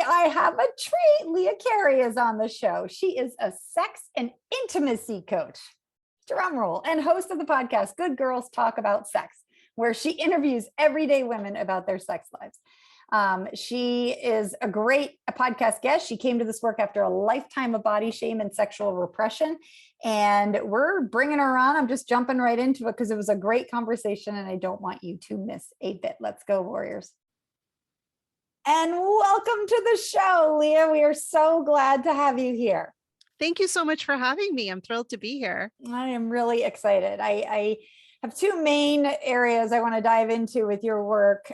I have a treat. Leah Carey is on the show. She is a sex and intimacy coach, drum roll, and host of the podcast, Good Girls Talk About Sex, where she interviews everyday women about their sex lives. She is a great podcast guest. She came to this work after a lifetime of body shame and sexual repression. And we're bringing her on. I'm just jumping right into it because it was a great conversation and I don't want you to miss a bit. Let's go, Warriors. And welcome to the show, Leah. We are so glad to have you here. Thank you so much for having me. I'm thrilled to be here. I am really excited. I have two main areas I want to dive into with your work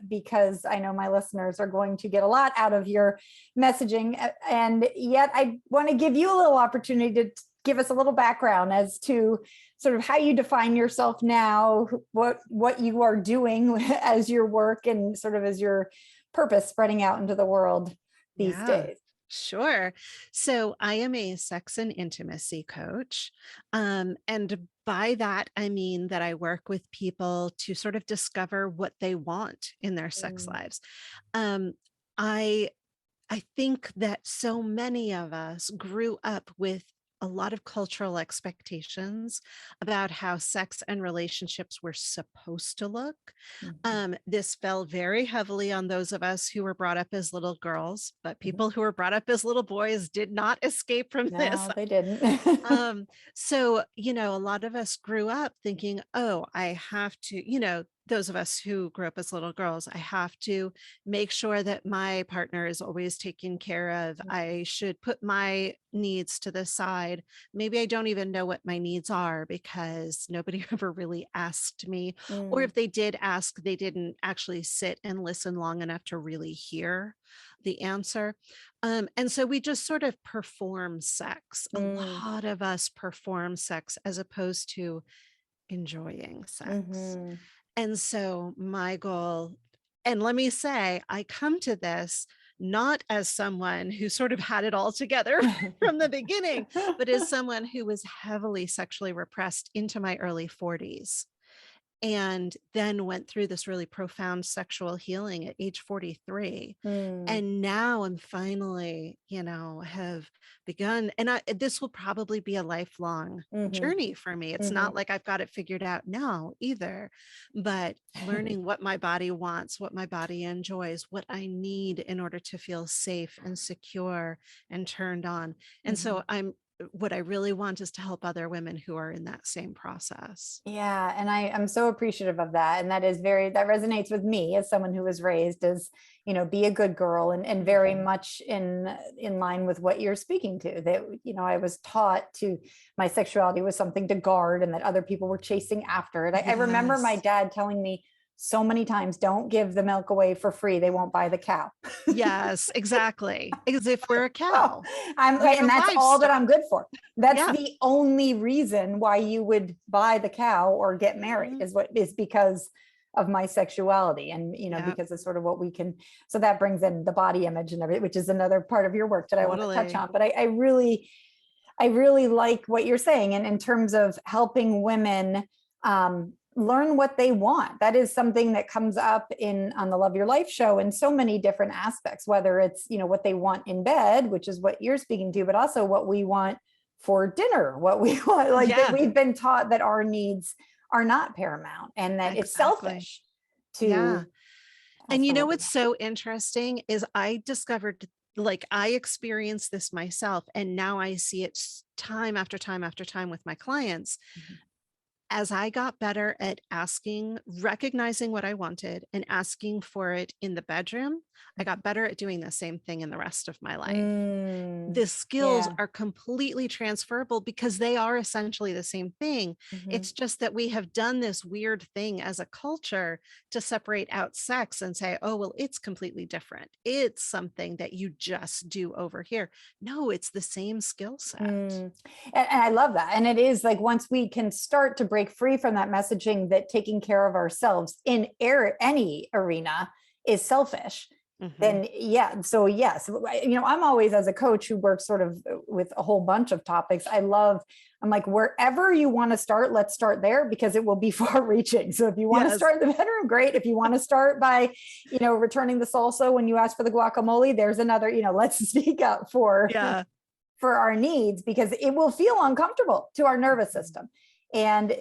because I know my listeners are going to get a lot out of your messaging. And yet I want to give you a little opportunity to give us a little background as to sort of how you define yourself now, what you are doing as your work and sort of as your purpose spreading out into the world these days. Sure. So I am a sex and intimacy coach. And by that, I mean that I work with people to sort of discover what they want in their sex lives. I think that so many of us grew up with a lot of cultural expectations about how sex and relationships were supposed to look. This fell very heavily on those of us who were brought up as little girls, but people who were brought up as little boys did not escape from this. No, they didn't. So, a lot of us grew up thinking, oh, I have to, those of us who grew up as little girls, I have to make sure that my partner is always taken care of. I should put my needs to the side. Maybe I don't even know what my needs are because nobody ever really asked me. Or if they did ask, they didn't actually sit and listen long enough to really hear the answer. And so we just sort of perform sex. A lot of us perform sex as opposed to enjoying sex. And so my goal, and let me say, I come to this not as someone who sort of had it all together from the beginning, but as someone who was heavily sexually repressed into my early 40s. And then went through this really profound sexual healing at age 43. And now I'm finally, have begun. And this will probably be a lifelong journey for me. It's not like I've got it figured out now either, but learning what my body wants, what my body enjoys, what I need in order to feel safe and secure and turned on. And so what I really want is to help other women who are in that same process. Yeah. And I'm so appreciative of that. And that resonates with me as someone who was raised as, be a good girl and very much in line with what you're speaking to, that, I was taught my sexuality was something to guard and that other people were chasing after it. I remember my dad telling me so many times, don't give the milk away for free. They won't buy the cow. Yes, exactly. As if we're a cow. And that's all that I'm good for. That's the only reason why you would buy the cow or get married is because of my sexuality and, because of sort of what we can. So that brings in the body image and everything, which is another part of your work that I want to touch on. But I really like what you're saying. And in terms of helping women, learn what they want. That is something that comes up on the Love Your Life show in so many different aspects, whether it's, what they want in bed, which is what you're speaking to, but also what we want for dinner, what we want, that we've been taught that our needs are not paramount and that it's selfish to. And what's so interesting is I discovered, I experienced this myself, and now I see it time after time after time with my clients. As I got better at recognizing what I wanted and asking for it in the bedroom, I got better at doing the same thing in the rest of my life. The skills are completely transferable because they are essentially the same thing. It's just that we have done this weird thing as a culture to separate out sex and say, oh, well, it's completely different. It's something that you just do over here. No, it's the same skill set. And I love that. And it is like, once we can start to break free from that messaging that taking care of ourselves in any arena is selfish, then yeah. So yes, I'm always, as a coach who works sort of with a whole bunch of topics, I'm like, wherever you want to start, let's start there, because it will be far reaching. So if you want to start in the bedroom, great. If you want to start by, returning the salsa when you ask for the guacamole, there's another, let's speak up for our needs, because it will feel uncomfortable to our nervous system. And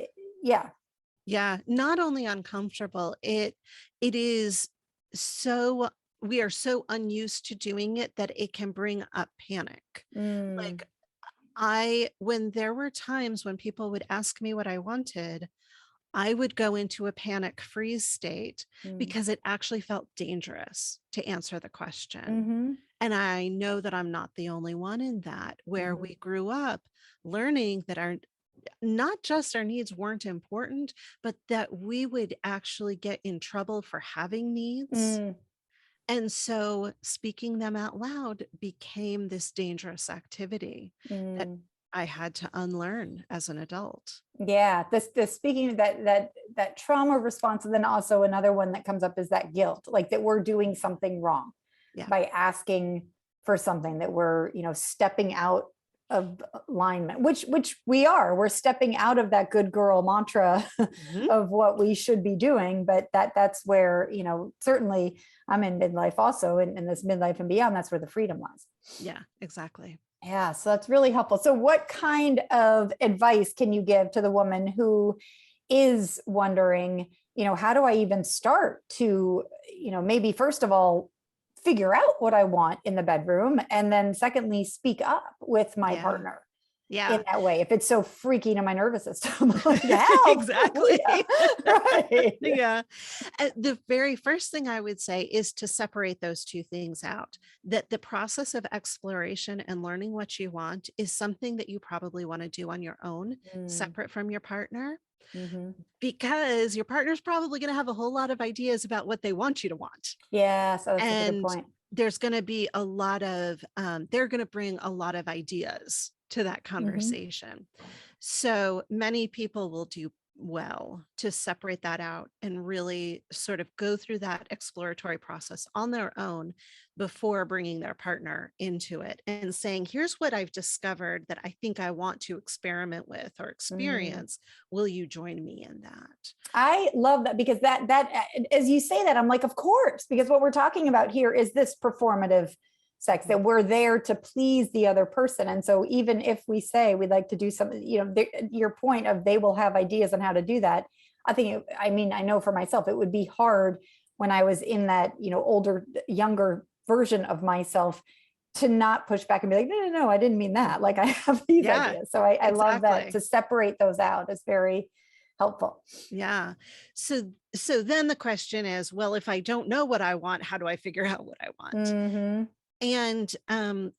not only uncomfortable, it is so, we are so unused to doing it that it can bring up panic. Like when there were times when people would ask me what I wanted, I would go into a panic freeze state because it actually felt dangerous to answer the question. And I know that I'm not the only one in that, where we grew up learning that not just our needs weren't important, but that we would actually get in trouble for having needs. And so speaking them out loud became this dangerous activity that I had to unlearn as an adult. Yeah, this speaking of that trauma response, and then also another one that comes up is that guilt, like that we're doing something wrong by asking for something, that we're, stepping out of alignment, which we're stepping out of that good girl mantra of what we should be doing. But that's where, certainly I'm in midlife also, and in this midlife and beyond, that's where the freedom lies. Yeah, exactly. Yeah, so that's really helpful. So what kind of advice can you give to the woman who is wondering, how do I even start to, maybe first of all, figure out what I want in the bedroom, and then secondly, speak up with my partner in that way, if it's so freaky to my nervous system. Like, help. Exactly. Right. The very first thing I would say is to separate those two things out, that the process of exploration and learning what you want is something that you probably want to do on your own, separate from your partner. Because your partner's probably going to have a whole lot of ideas about what they want you to want. Yeah, so that's a good point. There's going to be a lot of, they're going to bring a lot of ideas to that conversation. So many people will do well to separate that out and really sort of go through that exploratory process on their own before bringing their partner into it and saying, here's what I've discovered that I think I want to experiment with or experience. Will you join me in that? I love that, because that as you say that, I'm like, of course, because what we're talking about here is this performative sex, that we're there to please the other person. And so even if we say we'd like to do something, your point of they will have ideas on how to do that, I know for myself, it would be hard when I was in that, older, younger version of myself, to not push back and be like, no, I didn't mean that. Like, I have these ideas. So I love that, to separate those out is very helpful. Yeah. So then the question is, well, if I don't know what I want, how do I figure out what I want? And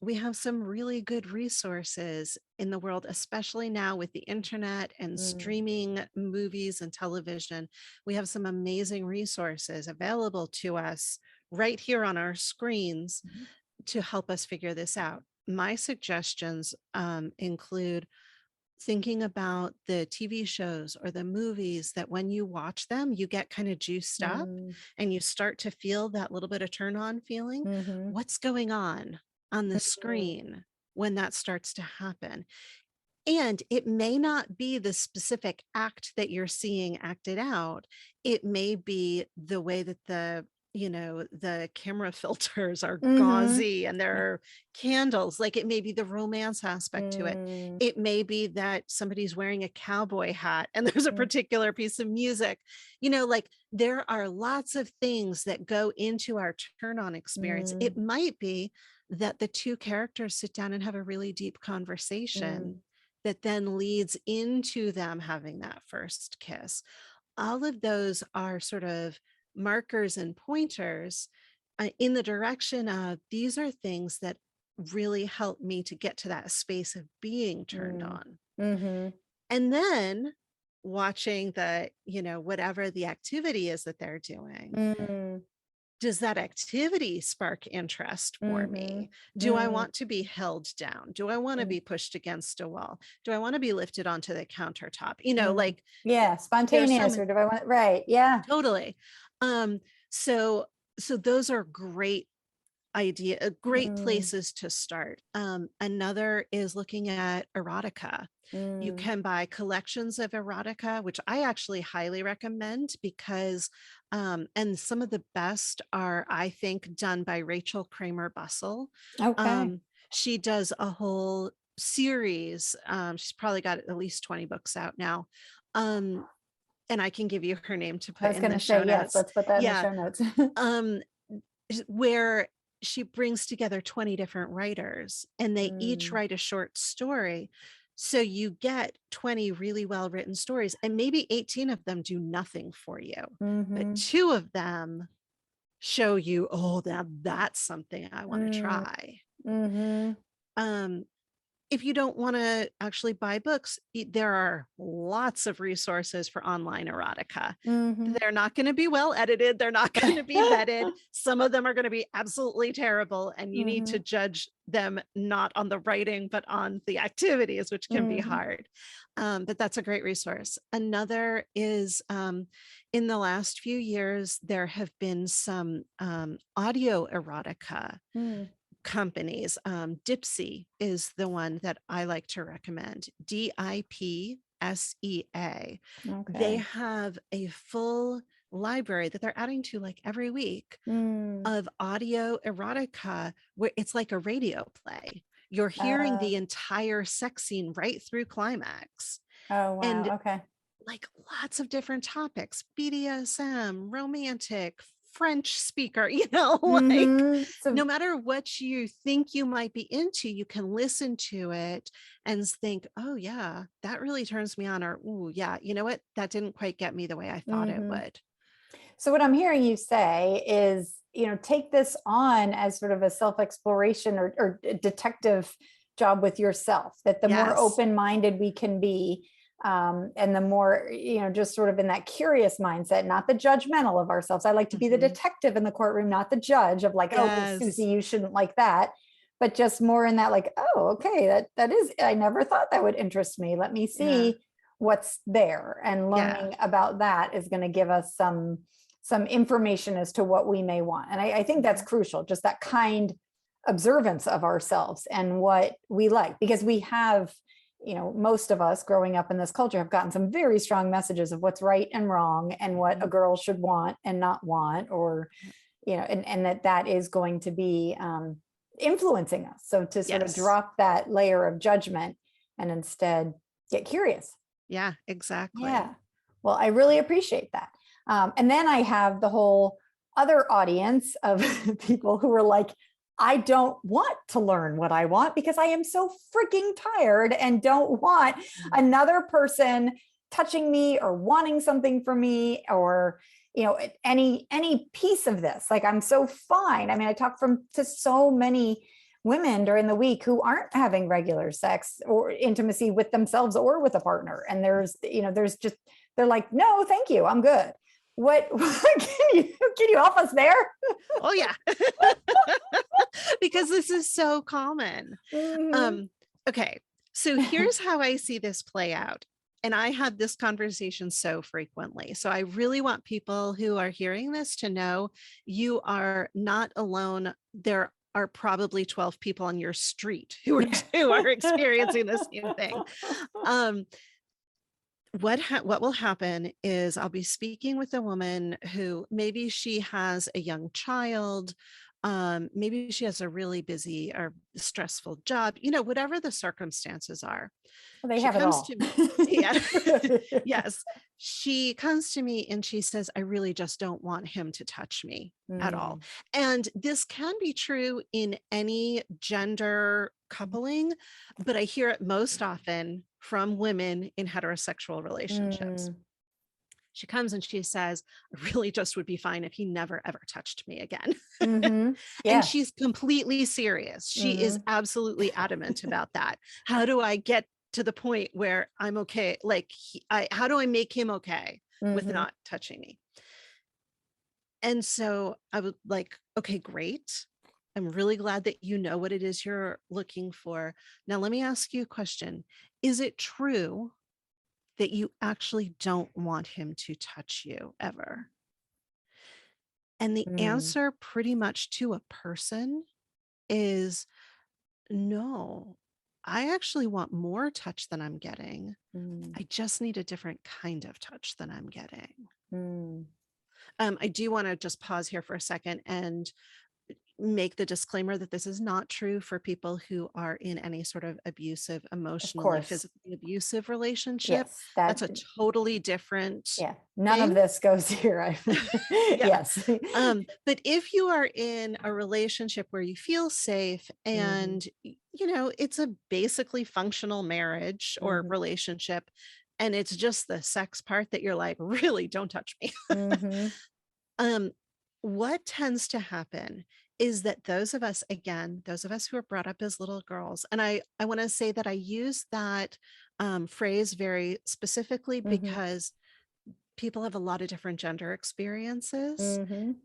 we have some really good resources in the world, especially now with the internet and streaming movies and television. We have some amazing resources available to us right here on our screens to help us figure this out. My suggestions include thinking about the TV shows or the movies that when you watch them, you get kind of juiced up and you start to feel that little bit of turn on feeling. What's going on the screen when that starts to happen? And it may not be the specific act that you're seeing acted out. It may be the way that the camera filters are gauzy and there are candles. Like, it may be the romance aspect to it. It may be that somebody's wearing a cowboy hat and there's a particular piece of music. Like, there are lots of things that go into our turn on experience. It might be that the two characters sit down and have a really deep conversation that then leads into them having that first kiss. All of those are sort of markers and pointers in the direction of, these are things that really help me to get to that space of being turned on. And then watching the, whatever the activity is that they're doing. Does that activity spark interest for me? Do I want to be held down? Do I want to be pushed against a wall? Do I want to be lifted onto the countertop? Spontaneous, or do I want, right? Yeah. Totally. So So those are great Mm, places to start. Another is looking at erotica. You mm. can buy collections of erotica, which I actually highly recommend because, and some of the best are, I think, done by Rachel Kramer Bussell. Okay. Um, she does a whole series. She's probably got at least 20 books out now. Um, and I can give you her name to I put was in going the to show say, yes, notes. let's put that in the Yeah. show notes. Um, where she brings together 20 different writers and they each Mm, write a short story. So you get 20 really well written stories, and maybe 18 of them do nothing for you, but mhm, two of them show you, oh, now that's something I want to mm, try. mhm, Um, if you don't want to actually buy books, there are lots of resources for online erotica. mhm. They're not going to be well edited. They're not going to be vetted. Some of them are going to be absolutely terrible. And you need to Mhm, judge them not on the writing, but on the activities, which can be mhm, hard. But that's a great resource. Another is in the last few years, there have been some audio erotica mm. companies. Dipsea is the one that I like to recommend. DIPSEA. They Okay. have a full library that they're adding to like every week Mm. of audio erotica where it's like a radio play. You're hearing Uh, the entire sex scene right through climax. oh, And wow. Okay. like lots of different topics, BDSM, romantic, French speaker, like Hmm. no So, matter what you think you might be into, you can listen to it and think, oh, yeah, that really turns me on. Or, oh, yeah, you know what? That didn't quite get me the way I thought it mhm. would. So what I'm hearing you say is, take this on as sort of a self-exploration or a detective job with yourself, that the more Yes. open-minded we can be, and the more, just sort of in that curious mindset, not the judgmental of ourselves. I like to be the Mhm. detective in the courtroom, not the judge of like, oh, Susie, Yes. you shouldn't like that. But just more in that, like, oh, okay, that is, I never thought that would interest me. Let me Yeah. see what's there. And Yeah. learning about that is going to give us some information as to what we may want. And I think that's Mhm. crucial, just that kind observance of ourselves and what we like, because we have, most of us growing up in this culture have gotten some very strong messages of what's right and wrong and what a Mhm. girl should want and not want, or, and that is going to be influencing us. So to sort of Yes. drop that layer of judgment and instead get curious. Yeah, exactly. Yeah. Well, I really appreciate that. And then I have the whole other audience of people who are like, I don't want to learn what I want because I am so freaking tired and don't want Mm. another person touching me or wanting something from me, or any piece of this. Like, I'm so fine. I mean, I talk to so many women during the week who aren't having regular sex or intimacy with themselves or with a partner, and there's just, they're like, no thank you, I'm good. What can you help us there? Oh, yeah. Because this is so common. Mhm. Um, okay, so here's how I see this play out. And I have this conversation so frequently. So I really want people who are hearing this to know you are not alone. There are probably 12 people on your street who are experiencing the same thing. Um, what will happen is I'll be speaking with a woman who maybe she has a young child, maybe she has a really busy or stressful job, whatever the circumstances are. They She have it comes all. to me. Yeah. Yes. She comes to me and she says, I really just don't want him to touch me at all. Mm. And this can be true in any gender coupling, but I hear it most often from women in heterosexual relationships. Mm. She comes and she says, I really just would be fine if he never ever touched me again. Mhm. And Yeah. she's completely serious. She is Mhm. absolutely adamant about that. How do I get to the point where I'm okay? Like, how do I make him okay with Mhm. not touching me? And so I would like, okay, great. I'm really glad that you know what it is you're looking for. Now, let me ask you a question. Is it true that you actually don't want him to touch you ever? And the Mm, answer pretty much to a person is no, I actually want more touch than I'm getting. mm, I just need a different kind of touch than I'm getting. mm. I do want to just pause here for a second and make the disclaimer that this is not true for people who are in any sort of abusive, Of emotionally, course. physically abusive relationship. Yes, That's that, a totally different yeah, none of thing. this goes here. Yeah. Yes. But if you are in a relationship where you feel safe Mhm, and, it's a basically functional marriage or mhm, relationship, and it's just the sex part that you're like, really don't touch me. mhm, Um, what tends to happen is that those of us, again, those of us who are brought up as little girls, and I want to say that I use that phrase very specifically mhm, because people have a lot of different gender experiences. mhm,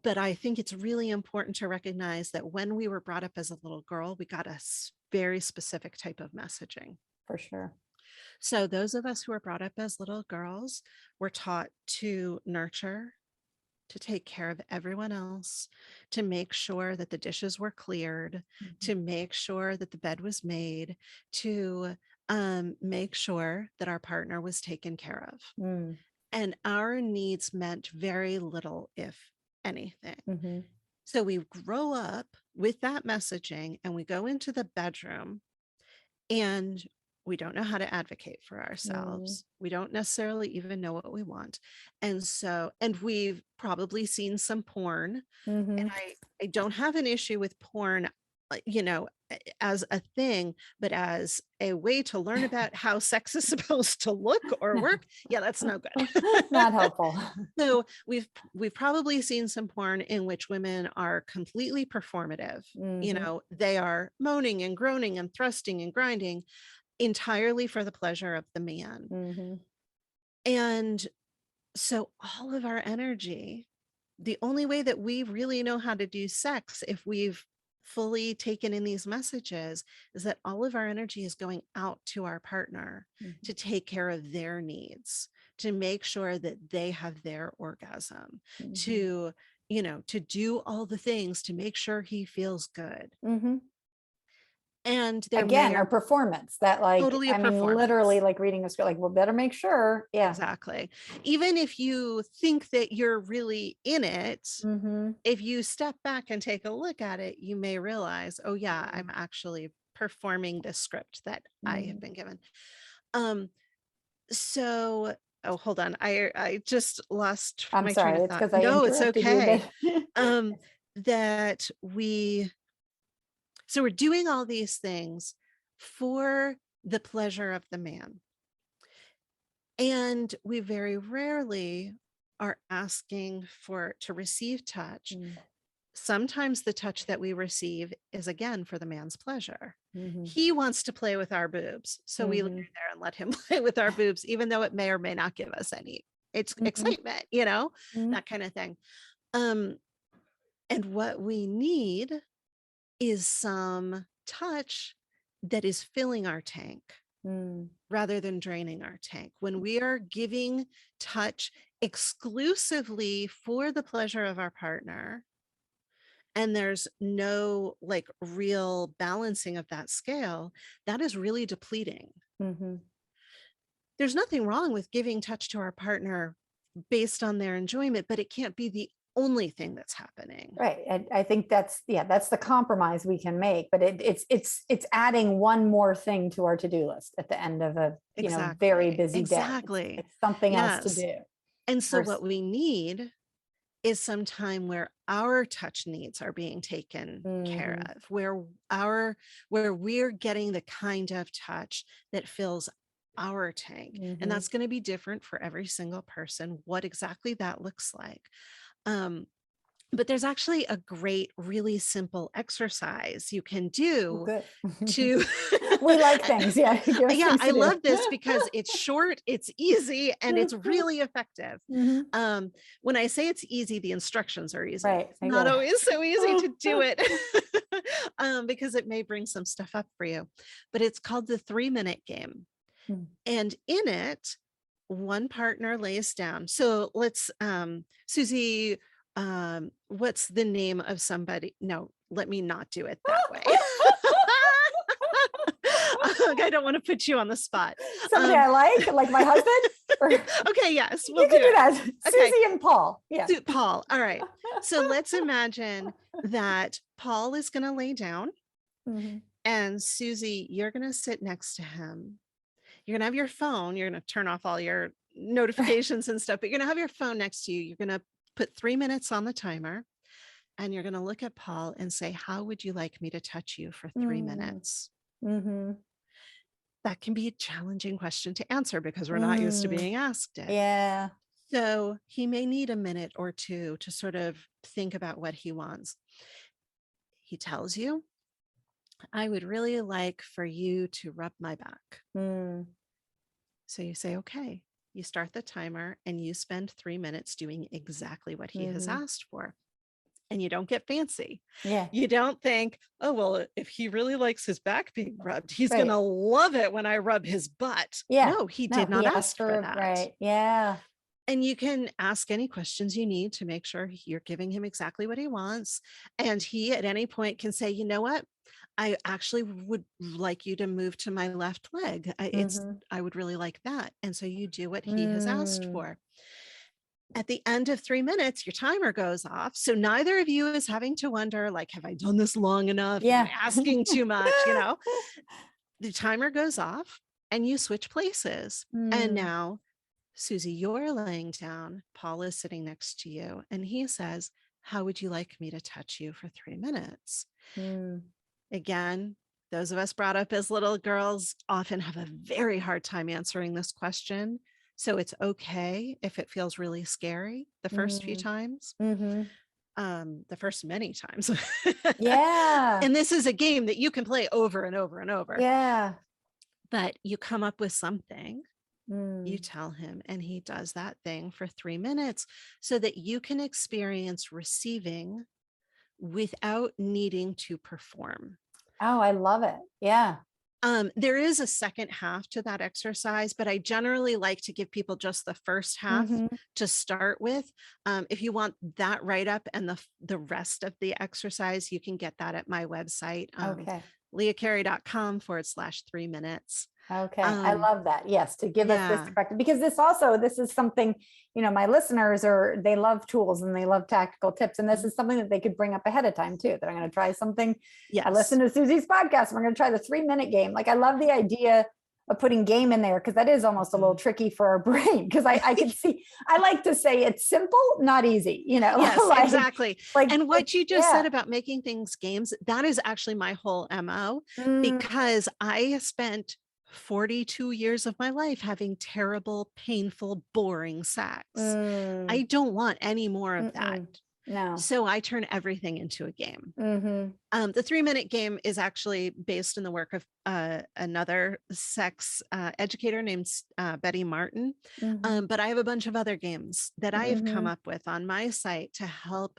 But I think it's really important to recognize that when we were brought up as a little girl, we got a very specific type of messaging. for sure. So those of us who are brought up as little girls were taught to nurture, to take care of everyone else, to make sure that the dishes were cleared, Mhm, to make sure that the bed was made, to make sure that our partner was taken care of. mm, And our needs meant very little, if anything. mhm, So we grow up with that messaging and we go into the bedroom and we don't know how to advocate for mm, ourselves. We don't necessarily even know what we want. And we've probably seen some porn. And mhm. I don't have an issue with porn, as a thing, but as a way to learn about how sex is supposed to look or No. work. Yeah, that's no good. Not helpful. So we've probably seen some porn in which women are completely performative. Mhm, They are moaning and groaning and thrusting and grinding entirely for the pleasure of the man. mhm, And so all of our energy, the only way that we really know how to do sex, if we've fully taken in these messages, is that all of our energy is going out to our partner mhm, to take care of their needs, to make sure that they have their orgasm, mhm, to do all the things to make sure he feels good. mhm. And there may Again, a or performance that, like, totally a I mean, literally, performance. like reading a script, like, well, better make sure. Yeah. Exactly. Even if you think that you're really in it, Mhm, if you step back and take a look at it, you may realize, oh yeah, I'm mm, actually performing the script that I have mhm. been given. Um, so oh, hold on. I just lost I'm my train sorry, of it's thought. because I No, it's interrupted you, okay. but Um, that we so we're doing all these things for the pleasure of the man. And we very rarely are asking for to receive touch. Mm, Sometimes the touch that we receive is again for the man's pleasure. mhm, He wants to play with our boobs. So we lay mhm, there and let him play with our boobs, even though it may or may not give us any it's mhm, excitement, mhm, that kind of thing. Um, and what we need is some touch that is filling our tank mm, rather than draining our tank. When we are giving touch exclusively for the pleasure of our partner, and there's no like real balancing of that scale, that is really depleting. mhm. There's nothing wrong with giving touch to our partner based on their enjoyment, but it can't be the only thing that's happening. Right. And I think that's, yeah, that's the compromise we can make, but it's adding one more thing to our to-do list at the end of a, very Exactly. busy day. Exactly. It's something else to Yes. do. And so Vers- what we need is some time where our touch needs are being taken care Mhm, of, where we're getting the kind of touch that fills our tank. And mhm. that's going to be different for every single person, what exactly that looks like. Um, but there's actually a great, really simple exercise you can Oh, do good. to We like things. Yeah. Give us yeah, things I to do. love this because it's short, it's easy, and it's really effective. Mhm. Um, when I say it's easy, the instructions are easy. Right. It's I not go. always so easy to do it because it may bring some stuff up for you. But it's called the 3-minute game. Mm, And in it, one partner lays down. So let's, Susie, what's the name of somebody? No, let me not do it that way. I don't want to put you on the spot. Somebody I like my husband? Okay, yes, You can do that. Okay. Susie and Paul. Yeah. Paul. All right. So let's imagine that Paul is going to lay down and Susie, you're going to sit next to him. You're going to have your phone. You're going to turn off all your notifications and stuff, but you're going to have your phone next to you. You're going to put 3 minutes on the timer and you're going to look at Paul and say, how would you like me to touch you for 3 minutes? That can be a challenging question to answer because we're not used to being asked it. Yeah. So he may need a minute or two to sort of think about what he wants. He tells you, I would really like for you to rub my back. So you say, okay, you start the timer and you spend 3 minutes doing exactly what he has asked for. And you don't get fancy. Yeah. You don't think, oh, well, if he really likes his back being rubbed, he's going to love it when I rub his butt. Yeah. No, he did not ask for that. Right. Yeah. And you can ask any questions you need to make sure you're giving him exactly what he wants. And he at any point can say, you know what? I actually would like you to move to my left leg. I would really like that. And so you do what he has asked for. At the end of 3 minutes, your timer goes off. So neither of you is having to wonder, like, have I done this long enough? Yeah. Am I asking too much? The timer goes off and you switch places. And now, Susie, you're laying down. Paul is sitting next to you. And he says, how would you like me to touch you for 3 minutes? Again, those of us brought up as little girls often have a very hard time answering this question. So it's okay if it feels really scary the first few times, the first many times. Yeah. And this is a game that you can play over and over and over. Yeah. But you come up with something, you tell him, and he does that thing for 3 minutes so that you can experience receiving without needing to perform. Oh, I love it. Yeah. There is a second half to that exercise, but I generally like to give people just the first half to start with. If you want that write up and the rest of the exercise, you can get that at my website, leahcarey.com/3 minutes. Okay. I love that. Yes. To give us this perspective, because this is something, my listeners they love tools and they love tactical tips. And this is something that they could bring up ahead of time too, that I'm going to try something. Yes. I listened to Susie's podcast. We're going to try the 3 minute game. Like, I love the idea of putting game in there, because that is almost a little tricky for our brain. Because I can see, I like to say it's simple, not easy, Yes, exactly. And what you just said yeah. about making things games, that is actually my whole MO, Mm. because I spent 42 years of my life having terrible, painful, boring sex. I don't want any more of that. No. So I turn everything into a game. The 3 minute game is actually based in the work of another sex educator named Betty Martin. But I have a bunch of other games that I have come up with on my site to help,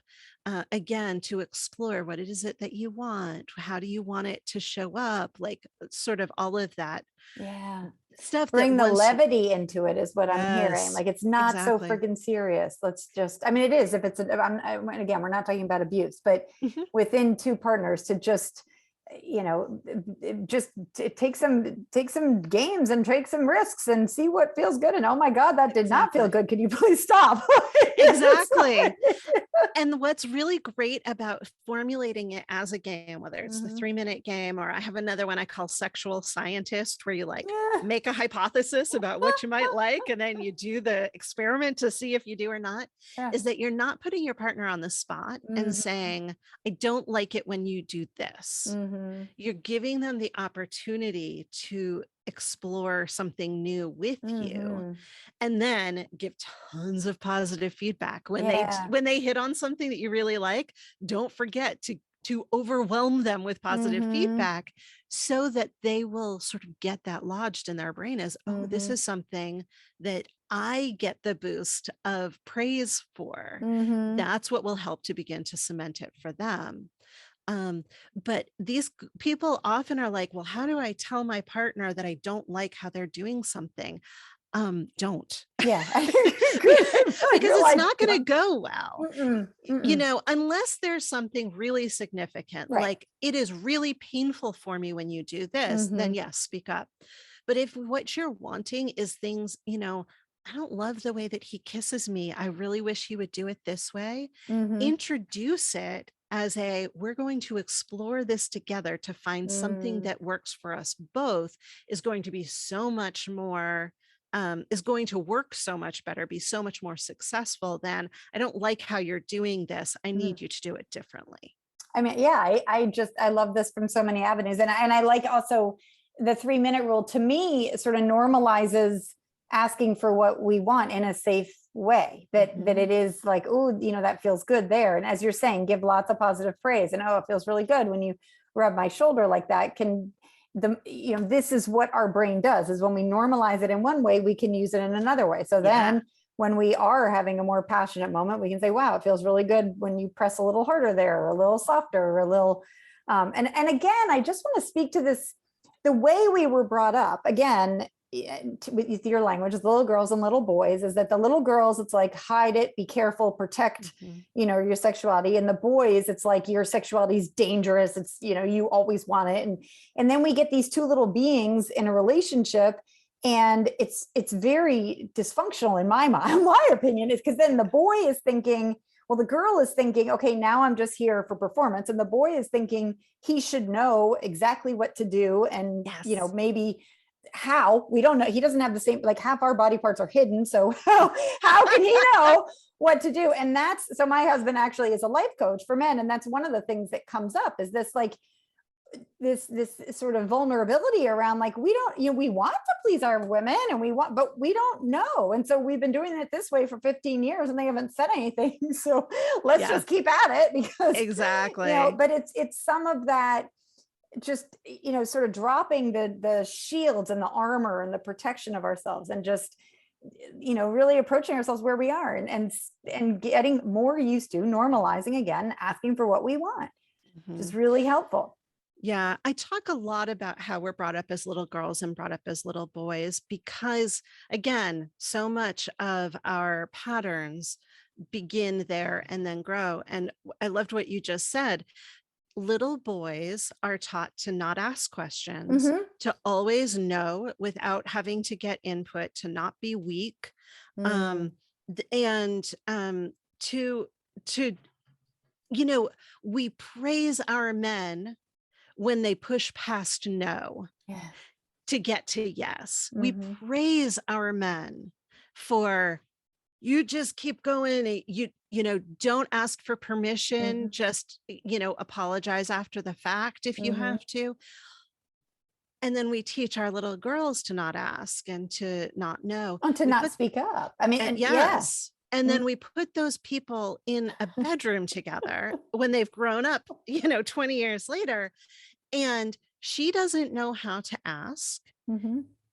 again, to explore what it is that you want. How do you want it to show up? Like, sort of all of that. Yeah. Stuff. Bring the levity into it is what I'm hearing. Like, it's not so freaking serious. Let's just, it is, if it's, again, we're not talking about abuse, but within two partners to just, take some games and take some risks and see what feels good. And oh my God, that did not feel good. Could you please stop? Exactly. And what's really great about formulating it as a game, whether it's the 3 minute game, or I have another one I call Sexual Scientist, where you make a hypothesis about what you might like, and then you do the experiment to see if you do or not, is that you're not putting your partner on the spot and saying, I don't like it when you do this. You're giving them the opportunity to explore something new with you, and then give tons of positive feedback when they hit on something that you really like. Don't forget to overwhelm them with positive feedback, so that they will sort of get that lodged in their brain as, oh, this is something that I get the boost of praise for. That's what will help to begin to cement it for them. But these people often are like, well, how do I tell my partner that I don't like how they're doing something? don't. Yeah. Because You're it's like, not going to go well. mm-mm. Unless there's something really significant, Right. like it is really painful for me when you do this, then yes, speak up. But if what you're wanting is things, I don't love the way that he kisses me. I really wish he would do it this way. Introduce it as we're going to explore this together to find something that works for us both, is going to be so much more is going to work so much better, be so much more successful than, I don't like how you're doing this. I need you to do it differently. I mean, yeah, I love this from so many avenues. And I like also the 3-minute rule, to me, sort of normalizes asking for what we want in a safe way, that it is like, oh, that feels good there. And as you're saying, give lots of positive praise, and oh, it feels really good when you rub my shoulder like that. This is what our brain does, is when we normalize it in one way, we can use it in another way. So then when we are having a more passionate moment, we can say, wow, it feels really good when you press a little harder there, or a little softer, or a little, and again, I just want to speak to this, the way we were brought up, again, with your language, with little girls and little boys, is that the little girls, it's like, hide it, be careful, protect, your sexuality. And the boys, it's like, your sexuality is dangerous. It's, you always want it. And then we get these two little beings in a relationship, and it's very dysfunctional in my mind. My opinion is, because then the boy is thinking, well, the girl is thinking, okay, now I'm just here for performance. And the boy is thinking he should know exactly what to do. And, maybe how, we don't know. He doesn't have the same, like, half our body parts are hidden. So how can he know what to do? And so my husband actually is a life coach for men. And that's one of the things that comes up, is this, like, this sort of vulnerability around, like, we don't, we want to please our women, but we don't know. And so we've been doing it this way for 15 years and they haven't said anything. So let's just keep at it, because exactly. But it's some of that, just, sort of dropping the shields and the armor and the protection of ourselves, and just, really approaching ourselves where we are, and getting more used to normalizing, again, asking for what we want, which is really helpful. Yeah, I talk a lot about how we're brought up as little girls and brought up as little boys, because, again, so much of our patterns begin there and then grow. And I loved what you just said. Little boys are taught to not ask questions, to always know without having to get input, to not be weak, and to we praise our men when they push past no to get to yes. We praise our men for, you just keep going. Don't ask for permission. Just, apologize after the fact if you have to. And then we teach our little girls to not ask and to not know. And to not speak up. I mean, yes. And then we put those people in a bedroom together when they've grown up, 20 years later, and she doesn't know how to ask.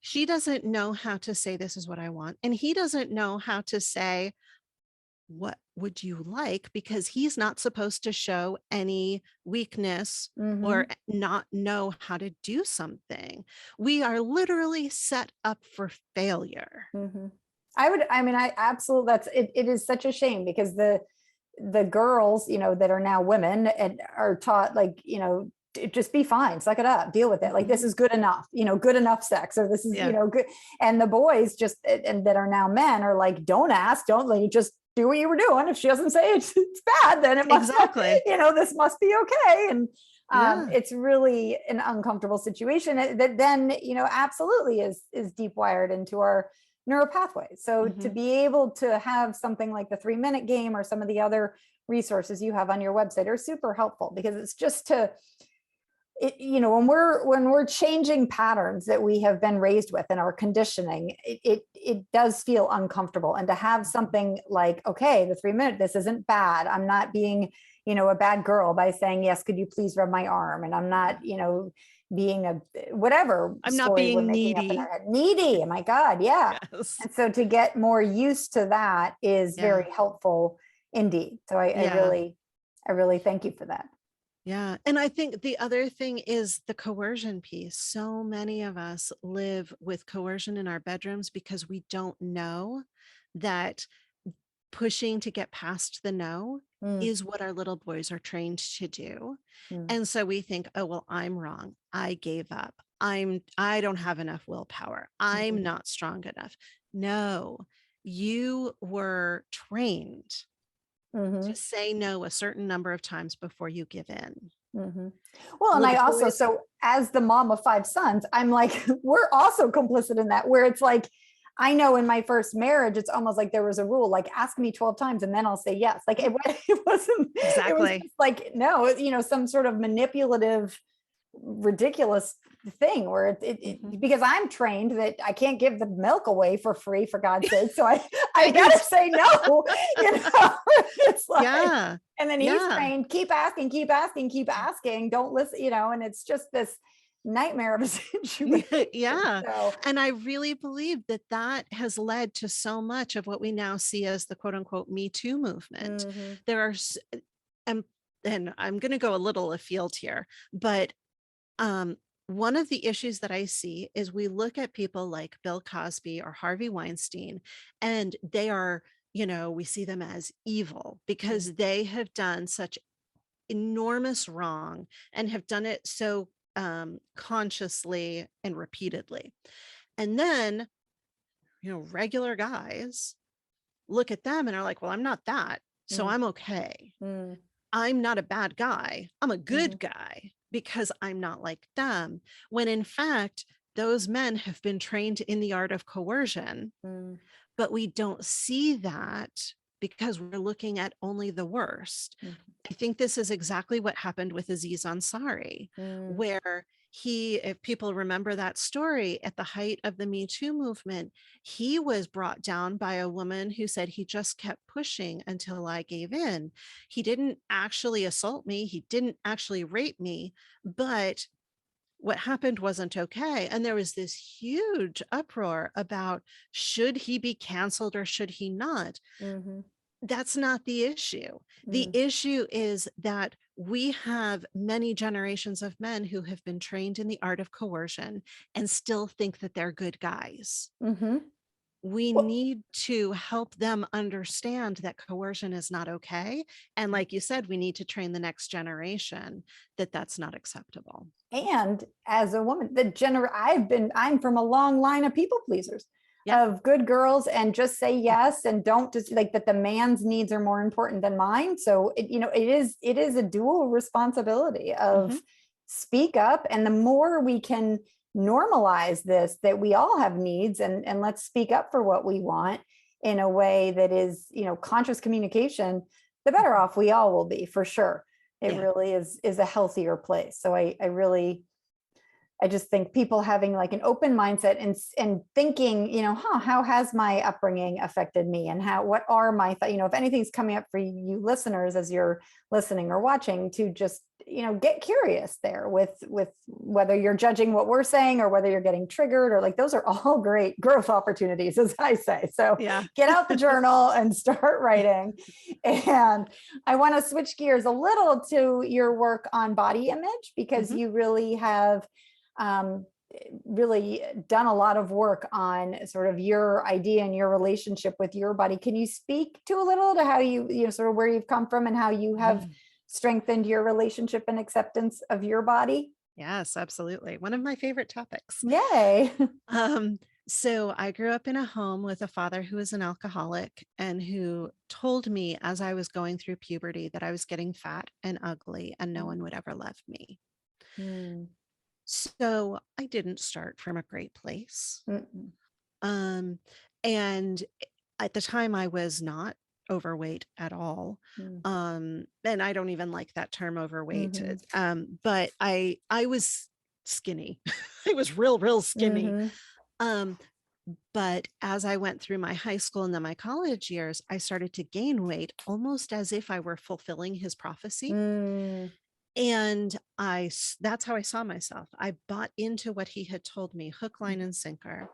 She doesn't know how to say, this is what I want. And he doesn't know how to say, what would you like? Because he's not supposed to show any weakness or not know how to do something. We are literally set up for failure. I absolutely, it is such a shame, because the girls, that are now women and are taught, like, just be fine, suck it up, deal with it. Like, this is good enough, good enough sex, or this is, good. And the boys and that are now men are like, don't ask, just do what you were doing. If she doesn't say it's bad, then it must, this must be okay. And it's really an uncomfortable situation that then, absolutely is deep wired into our neural pathways. So to be able to have something like the 3-minute game, or some of the other resources you have on your website, are super helpful, because it's just when we're changing patterns that we have been raised with and our conditioning, it does feel uncomfortable. And to have something like, okay, the 3-minute, this isn't bad. I'm not being, a bad girl by saying, yes, could you please rub my arm? And I'm not, being a whatever. I'm not being needy. Needy. Oh my God. Yeah. Yes. And so to get more used to that is very helpful indeed. So I really thank you for that. Yeah. And I think the other thing is the coercion piece. So many of us live with coercion in our bedrooms because we don't know that pushing to get past the no Mm, is what our little boys are trained to do. mm, And so we think, oh, well, I'm wrong. I gave up. I don't have enough willpower. mhm, I'm not strong enough. No, you were trained to mhm, say no a certain number of times before you give in. mhm. Well, and I Little also, boys, so as the mom of 5 sons, I'm like, we're also complicit in that, where it's like, I know in my first marriage, it's almost like there was a rule, like ask me 12 times and then I'll say yes. Like it wasn't, it was exactly. just like, no, some sort of manipulative, ridiculous thing where Mhm. because I'm trained that I can't give the milk away for free, for God's sake. So I better Right. say no, it's like, Yeah. and then he's Yeah. trained, keep asking, keep asking, keep asking, don't listen, and it's just this nightmare of a situation. Yeah. So, And I really believe that that has led to so much of what we now see as the quote unquote Me Too movement. mhm, There are, and, and I'm going to go a little afield here, but um, one of the issues that I see is we look at people like Bill Cosby or Harvey Weinstein, and they are, we see them as evil mhm, because they have done such enormous wrong and have done it so consciously and repeatedly. And then, regular guys look at them and are like, well, I'm not that. So mm, I'm okay. mm, I'm not a bad guy. I'm a mhm, good guy because I'm not like them. When in fact, those men have been trained in the art of coercion, mm, but we don't see that because we're looking at only the worst. mm, I think this is exactly what happened with Aziz Ansari, mm, where if people remember that story at the height of the Me Too movement, he was brought down by a woman who said he just kept pushing until I gave in. He didn't actually assault me, he didn't actually rape me, but what happened wasn't okay. And there was this huge uproar about should he be canceled or should he not? mhm, That's not the issue. The mm, issue is that we have many generations of men who have been trained in the art of coercion and still think that they're good guys. mhm. We Well, need to help them understand that coercion is not okay. And like you said, we need to train the next generation that that's not acceptable. and as a woman, I'm from a long line of people pleasers, Yep. of good girls, and just say yes and don't, just like that the man's needs are more important than mine. So it is a dual responsibility Mhm. of speak up, and the more we can normalize this, that we all have needs, and let's speak up for what we want in a way that is, conscious communication, the better Mhm. off we all will be, for sure. It Yeah. really is a healthier place. So I just think people having like an open mindset, and thinking, how has my upbringing affected me, and what are my if anything's coming up for you listeners as you're listening or watching, to just, get curious there with whether you're judging what we're saying or whether you're getting triggered, or like, those are all great growth opportunities, as I say. So Yeah. get out the journal and start writing. And I want to switch gears a little to your work on body image, because Mhm. you really have um, really done a lot of work on sort of your idea and your relationship with your body. Can you speak to a little to how sort of where you've come from and how you have Mm. strengthened your relationship and acceptance of your body? Yes, absolutely. One of my favorite topics. Yay. Um, so I grew up in a home with a father who was an alcoholic and who told me as I was going through puberty that I was getting fat and ugly and no one would ever love me. Mm, So I didn't start from a great place. mm, Um, and at the time I was not overweight at all. mm, And I don't even like that term overweight. mhm, But I was skinny. I was real skinny. mhm, Um, But as I went through my high school and then my college years, I started to gain weight almost as if I were fulfilling his prophecy. mm, And that's how I saw myself. I bought into what he had told me, hook, line, and sinker.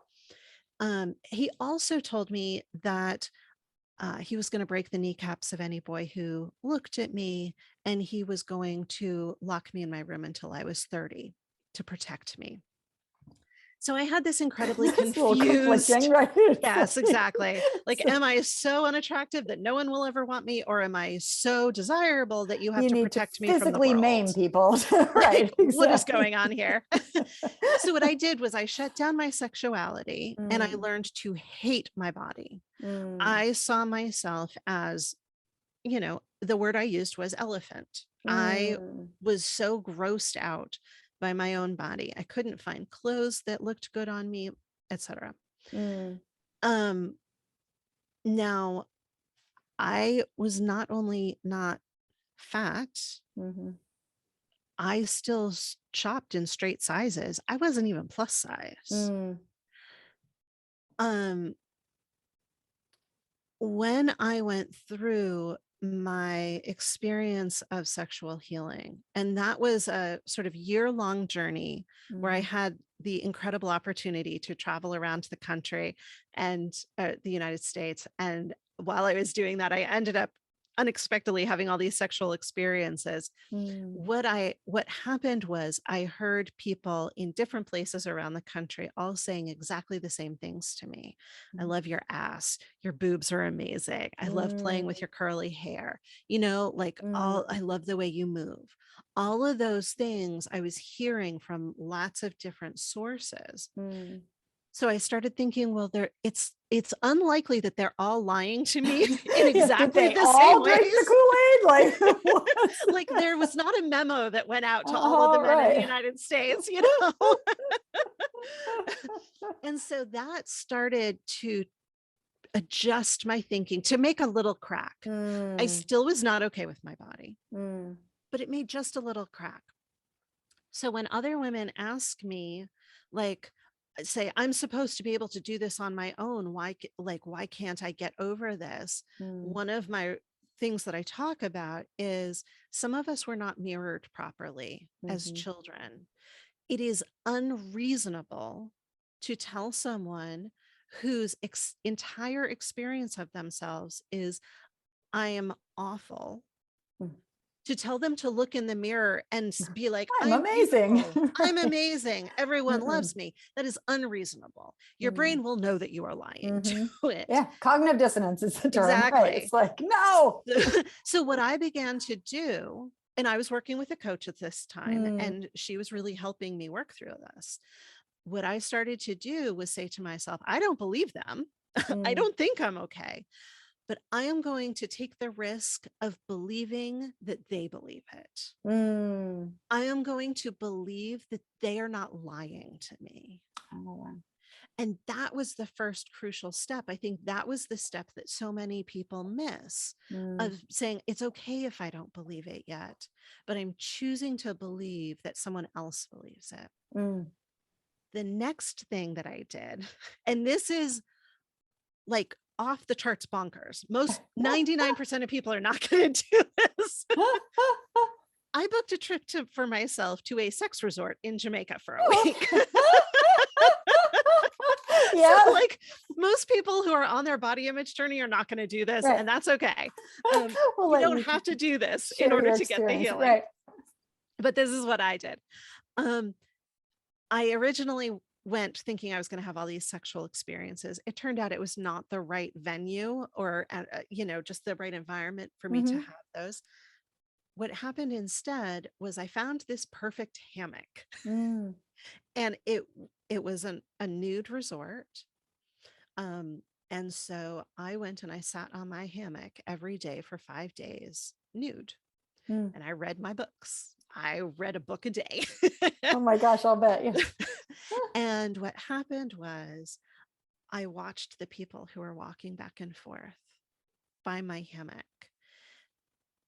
He also told me that he was going to break the kneecaps of any boy who looked at me, and he was going to lock me in my room until I was 30 to protect me. So I had this incredibly It's a little conflicting, confused. right? Yes, Like- exactly. Like, am I so unattractive that no one will ever want me? Or am I so desirable that you have You to need to protect me from the physically maim world? people. Like, Right. what is exactly. going on here? So what I did was I shut down my sexuality and I Mm, learned to hate my body. mm, I saw myself as, the word I used was elephant. I mm, was so grossed out by my own body. I couldn't find clothes that looked good on me, etc. mm, Um, Now I was not only not fat, mhm, I still shopped in straight sizes. I wasn't even plus size. mm, Um, when I went through my experience of sexual healing, and that was a sort of year-long journey where I mhm. had the incredible opportunity to travel around the country and the United States. And while I was doing that, I ended up unexpectedly having all these sexual experiences. Mm, What happened was I heard people in different places around the country all saying exactly the same things to me. I mm, love your ass. Your boobs are amazing. I love playing with mm, your curly hair. Like, all, mm, I love the way you move. All of those things I was hearing from lots of different sources. mm. So I started thinking, well, it's unlikely that they're all lying to me in Yeah, did exactly they the same all drink the ways. Kool-Aid? Like, what's Like, there was not a memo that went out to all of the all men in the right. United States. And so that started to adjust my thinking to make a little crack. I Mm, still was not okay with my body, mm, but it made just a little crack. So when other women ask me, like, say, I'm supposed to be able to do this on my own, why can't I get over this? mm, One of my things that I talk about is some of us were not mirrored properly as mhm, children. It is unreasonable to tell someone whose entire experience of themselves is, I am awful, mm. to tell them to look in the mirror and be like, I'm I'm amazing. beautiful, I'm Right. amazing, everyone Mm-mm, loves me. That is unreasonable. Your mm, brain will know that you are lying mhm. to it. Yeah, cognitive dissonance is the term, right? Exactly. It's like, no. So what I began to do, and I was working with a coach at this time, Mm, and she was really helping me work through this. What I started to do was say to myself, I don't believe them. I mm, don't think I'm okay, but I am going to take the risk of believing that they believe it. mm. I am going to believe that they are not lying to me. Oh, wow. And that was the first crucial step. I think that was the step that so many people miss, Mm, of saying, it's okay if I don't believe it yet, but I'm choosing to believe that someone else believes it. mm. The next thing that I did, and this is like off the charts bonkers. Most 99% of people are not going to do this. I booked a trip for myself to a sex resort in Jamaica for a week. Yeah, So, like, most people who are on their body image journey are not going to do this, right. and that's okay. We'll You let don't you have to do this in share order your to get the experience, healing. right? But this is what I did. Um, I originally went thinking I was going to have all these sexual experiences. It turned out it was not the right venue or, just the right environment for me to Mm-hmm. have those. What happened instead was I found this perfect hammock, Mm, and it was a nude resort. Um, and so I went and I sat on my hammock every day for 5 days nude, mm. and I read my books. I read a book a day. Oh my gosh, I'll bet. Yeah. And what happened was I watched the people who were walking back and forth by my hammock.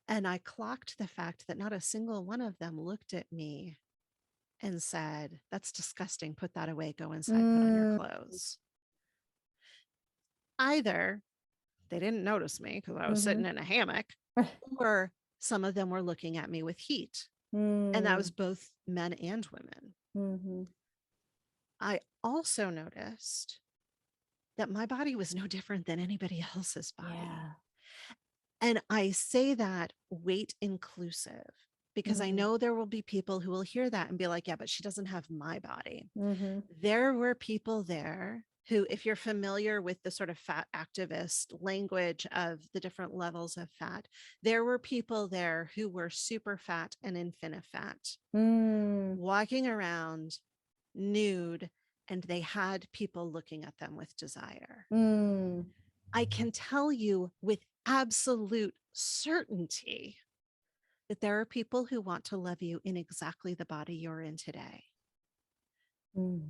And I clocked the fact that not a single one of them looked at me and said, that's disgusting. Put that away. Go inside. Put on your Mm, clothes. Either they didn't notice me because I was mm-hmm. sitting in a hammock, or some of them were looking at me with heat. And that was Mm, both men and women. mm-hmm. I also noticed that my body was no different than anybody else's body. Yeah. And I say that weight inclusive, because I know there will be people who will hear that and be like, yeah, but she doesn't have my body. There were people there who, if you're familiar with the sort of fat activist language of the different levels of fat, there were people there who were super fat and infinifat, walking around nude, and they had people looking at them with desire. I can tell you with absolute certainty that there are people who want to love you in exactly the body you're in today,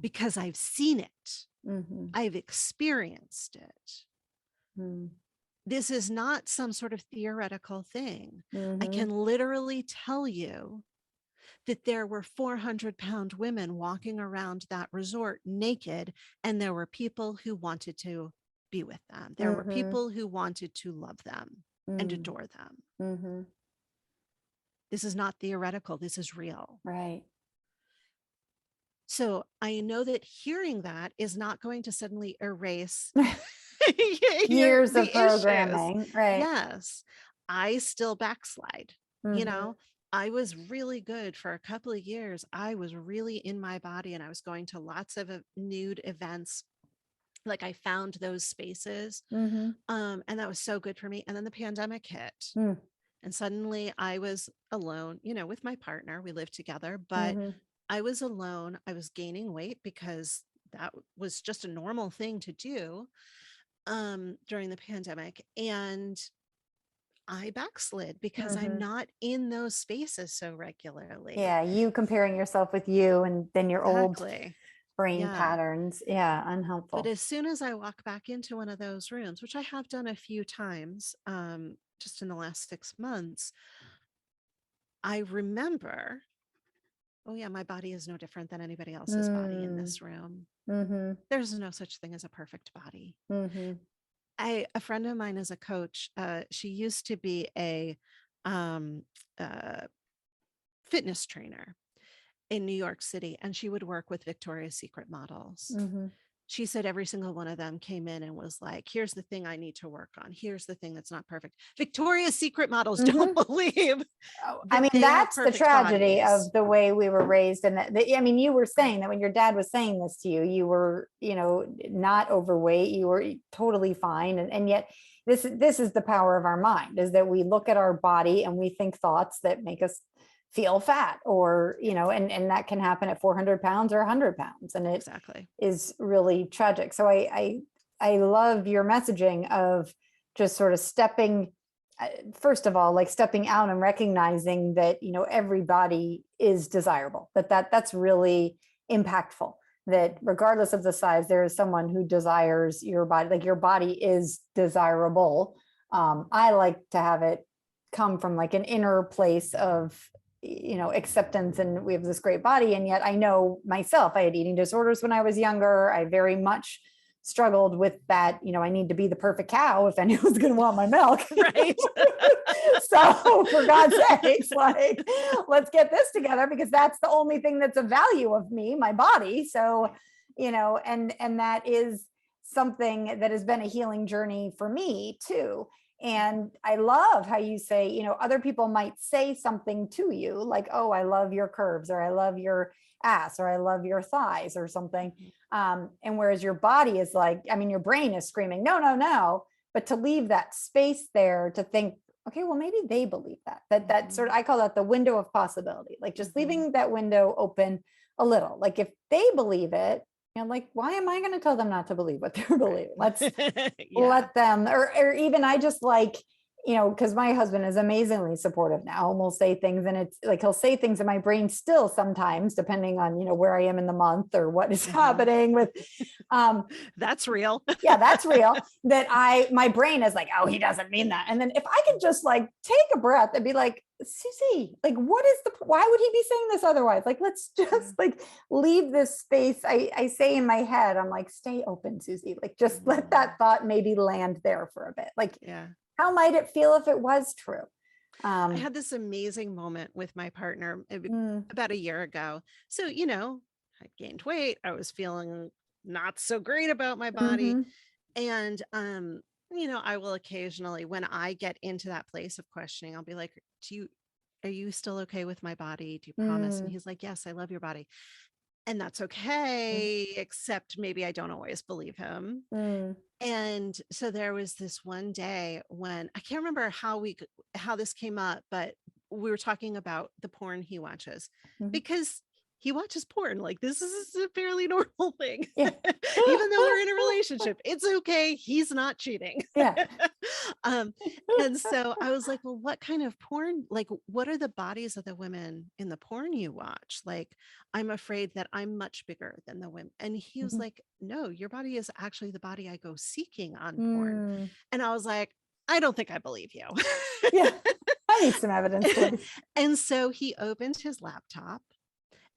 because I've seen it. I've experienced it. This is not some sort of theoretical thing. I can literally tell you that there were 400-pound women walking around that resort naked, and there were people who wanted to be with them. There were people who wanted to love them and adore them. This is not theoretical. This is real. Right. So I know that hearing that is not going to suddenly erase years the of programming. issues. Right. Yes. I still backslide. You know, I was really good for a couple of years. I was really in my body, and I was going to lots of nude events. Like, I found those spaces. And that was so good for me. And then the pandemic hit. And suddenly I was alone, you know, with my partner. We lived together, but I was alone. I was gaining weight because that was just a normal thing to do during the pandemic. And I backslid because I'm not in those spaces so regularly. Yeah, you comparing yourself with you, and then your old brain Yeah. patterns. Yeah, unhelpful. But as soon as I walk back into one of those rooms, which I have done a few times, just in the last 6 months, I remember, oh yeah, my body is no different than anybody else's body in this room. There's no such thing as a perfect body. A friend of mine is a coach. She used to be a fitness trainer in New York City, and she would work with Victoria's Secret models. She said every single one of them came in and was like, here's the thing I need to work on. Here's the thing that's not perfect. Victoria's Secret models don't believe. I mean, that's the tragedy of the way we were raised. And I mean, you were saying that when your dad was saying this to you, you were, you know, not overweight, you were totally fine. And yet this is the power of our mind, is that we look at our body and we think thoughts that make us feel fat, or, you know, and that can happen at 400 pounds or 100 pounds. And it is really tragic. So I love your messaging of just sort of stepping, first of all, like stepping out and recognizing that, you know, everybody is desirable, that's really impactful, that regardless of the size, there is someone who desires your body, like your body is desirable. I like to have it come from like an inner place of, you know, acceptance, and we have this great body. And yet I know myself, I had eating disorders when I was younger. I very much struggled with that. You know, I need to be the perfect cow if anyone's going to want my milk. Right. So for God's sakes, like, let's get this together, because that's the only thing that's of value of me, my body. So, you know, and that is something that has been a healing journey for me too. And I love how you say, you know, other people might say something to you like, oh, I love your curves, or I love your ass, or I love your thighs, or something. And whereas your body is like, I mean, your brain is screaming, no, no, no. But to leave that space there to think, okay, well, maybe they believe that sort of, I call that the window of possibility, like just leaving that window open a little. Like if they believe it, and like, why am I going to tell them not to believe what they're believing? Let's let them, or even I just like, you know, because my husband is amazingly supportive now, and will say things, and it's like, he'll say things in my brain still sometimes, depending on, you know, where I am in the month or what is happening with, that's real. Yeah, that's real. That my brain is like, oh, he doesn't mean that. And then if I can just like take a breath and be like, Susie, like, why would he be saying this otherwise? Like, let's just like leave this space. I say in my head, I'm like, stay open, Susie, like just let that thought maybe land there for a bit. Like, how might it feel if it was true? I had this amazing moment with my partner about a year ago. So, you know, I gained weight. I was feeling not so great about my body. And, I will occasionally, when I get into that place of questioning, I'll be like, are you still okay with my body? Do you promise? And Mm, he's like, yes, I love your body. And that's mm, okay, except maybe I don't always believe him. mm, And so there was this one day when I can't remember how this came up, but we were talking about the porn he watches mhm. because he watches porn. Like this is a fairly normal thing. Yeah. Even though we're in a relationship, it's okay. He's not cheating. Yeah. um, and so I was like, well, what kind of porn? Like, what are the bodies of the women in the porn you watch? Like, I'm afraid that I'm much bigger than the women. And he was Mhm. like, no, your body is actually the body I go seeking on porn. Mm, And I was like, I don't think I believe you. yeah. I need some evidence, please. And so he opened his laptop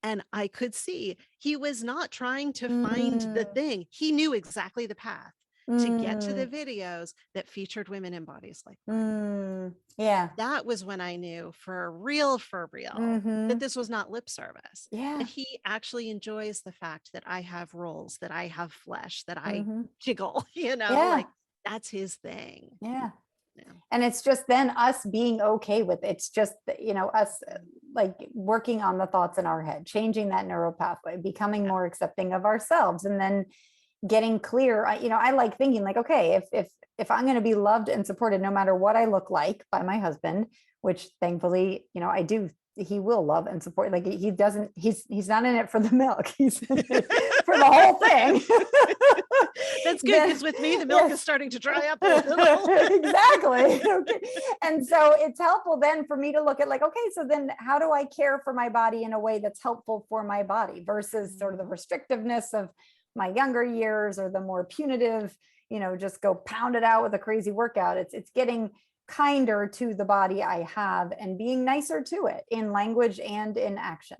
and I could see he was not trying to find the Mm, thing. He knew exactly the path to get to the mm, videos that featured women in bodies like mine. yeah. That was when I knew for real, that Hmm. this was not lip service, that Yeah. he actually enjoys the fact that I have rolls, that I have flesh, that I Hmm. jiggle, Yeah. like that's his thing. Yeah. Yeah. And it's just then us being okay with it. It's just, us like working on the thoughts in our head, changing that neural pathway, becoming Yeah. more accepting of ourselves, and then getting clear. I like thinking like, okay, if I'm going to be loved and supported no matter what I look like by my husband, which thankfully, I do, he will love and support. Like he doesn't, he's not in it for the milk. He's in it for the whole thing. That's good Then because with me, the milk is yes. starting to dry up a little. Exactly. Okay. And so it's helpful then for me to look at like, okay, so then how do I care for my body in a way that's helpful for my body versus sort of the restrictiveness of my younger years or the more punitive, just go pound it out with a crazy workout. It's getting kinder to the body I have and being nicer to it in language and in action.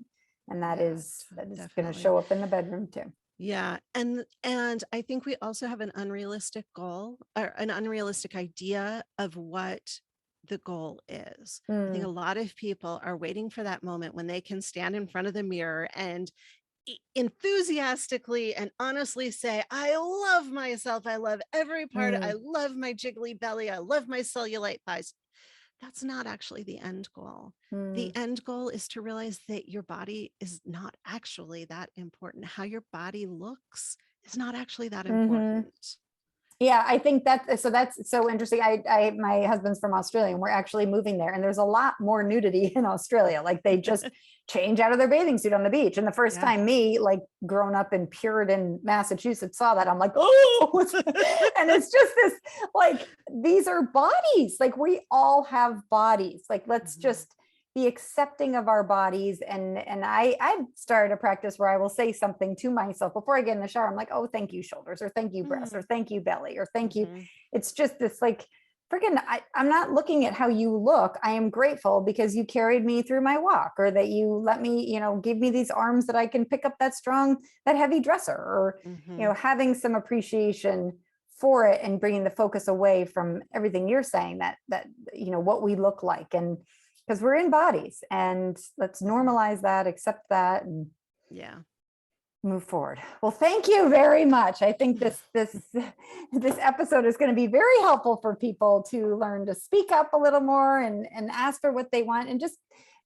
And that Yeah, is going to definitely. show up in the bedroom too. Yeah, and I think we also have an unrealistic goal or an unrealistic idea of what the goal is. I think a Mm, lot of people are waiting for that moment when they can stand in front of the mirror and enthusiastically and honestly say, I love myself. I love every part. I mm, love my jiggly belly. I love my cellulite thighs. That's not actually the end goal. The mm. end goal is to realize that your body is not actually that important. How your body looks is not actually that Mhm. important. Yeah, I think that's so interesting. My husband's from Australia and we're actually moving there. And there's a lot more nudity in Australia. Like they just change out of their bathing suit on the beach. And the first Yeah. time me, like grown up in Puritan, Massachusetts, saw that, I'm like, oh, and it's just this like these are bodies. Like we all have bodies. Like let's Mhm. just be accepting of our bodies. And I've started a practice where I will say something to myself before I get in the shower. I'm like, oh, thank you shoulders, or thank you breasts, or Mhm. thank you belly, or thank you. Mhm. It's just this like freaking I'm not looking at how you look. I am grateful because you carried me through my walk, or that you let me, give me these arms that I can pick up that heavy dresser, or Mhm. having some appreciation for it and bringing the focus away from everything you're saying, that what we look like. And because we're in bodies, and let's Mhm. normalize that, accept that, and Yeah. move forward. Well, thank you very much. I think this episode is going to be very helpful for people to learn to speak up a little more and ask for what they want, and just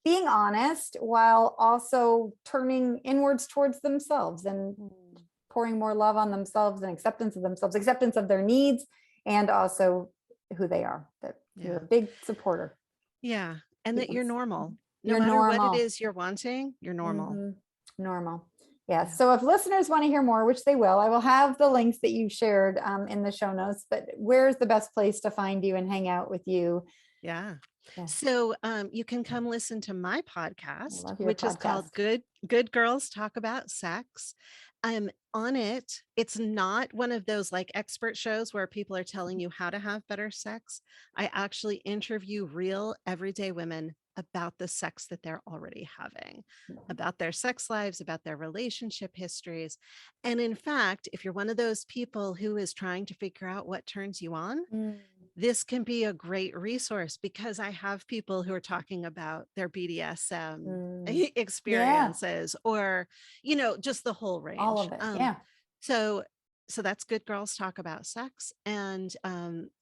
being honest while also turning inwards towards themselves and Mm. pouring more love on themselves and acceptance of themselves, acceptance of their needs, and also who they are. That you're a Yeah. big supporter. Yeah. And that you're normal. No You're matter what it normal. is you're wanting, you're normal. Mhm. Normal. Yes. Yeah. So if listeners want to hear more, which they will, I will have the links that you shared in the show notes. But where's the best place to find you and hang out with you? Yeah. Yeah, So you can come listen to my I podcast, love your which is called podcast. Good Girls Talk About Sex. On it, it's not one of those like expert shows where people are telling you how to have better sex. I actually interview real everyday women about the sex that they're already having, about their sex lives, about their relationship histories. And in fact, if you're one of those people who is trying to figure out what turns you on, Mm, this can be a great resource because I have people who are talking about their BDSM mm. Yeah, experiences or, just the whole all range. of it. Yeah. So so that's Good Girls Talk About Sex. And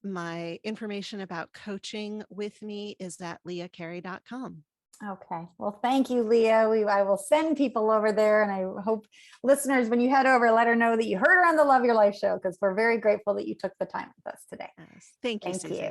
my information about coaching with me is at leahcarey.com. Okay. Well, thank you, Leah. I will send people over there, and I hope listeners, when you head over, let her know that you heard her on the Love Your Life show, because we're very grateful that you took the time with us today. Yes. Thank you, Susie.